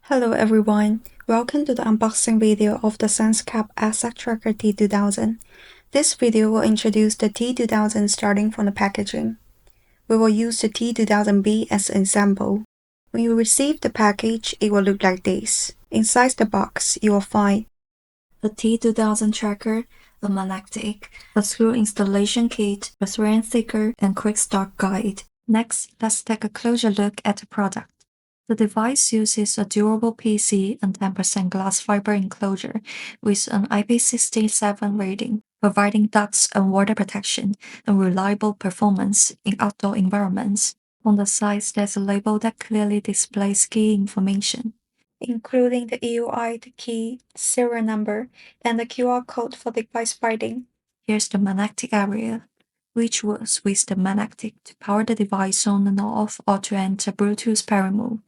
Hello everyone, welcome to the unboxing video of the SenseCAP Asset Tracker T2000. This video will introduce the T2000 starting from the packaging. We will use the T2000-B as an example. When you receive the package, it will look like this. Inside the box, you will find the T2000 tracker, a magnetic, a screw installation kit, a thread sticker, and quick start guide. Next, let's take a closer look at the product. The device uses a durable PC and 10% glass fiber enclosure with an IP67 rating, providing dust and water protection and reliable performance in outdoor environments. On the sides, there's a label that clearly displays key information, including the EUI key, serial number, and the QR code for device binding. Here's the magnetic area, which works with the magnetic to power the device on and off or to enter Bluetooth pairing mode.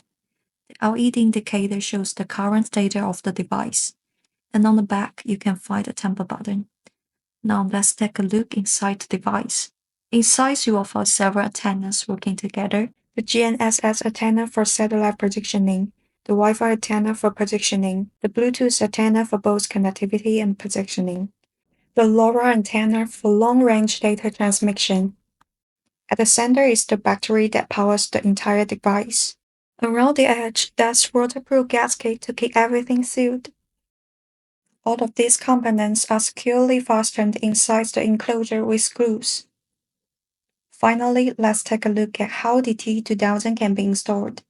The LED indicator shows the current state of the device, and on the back you can find the tamper button. Now let's take a look inside the device. Inside you will find several antennas working together. The GNSS antenna for satellite positioning, the Wi-Fi antenna for positioning, the Bluetooth antenna for both connectivity and positioning, the LoRaWAN antenna for long-range data transmission. At the center is the battery that powers the entire device. Around the edge, there's waterproof gasket to keep everything sealed. All of these components are securely fastened inside the enclosure with screws. Finally, let's take a look at how the T2000 can be installed.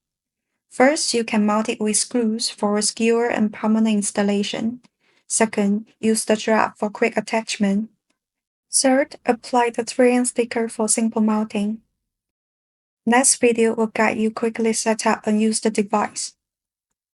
First, you can mount it with screws for a secure and permanent installation. Second, use the strap for quick attachment. Third, apply the thread sticker for simple mounting. Next video will guide you quickly set up and use the device.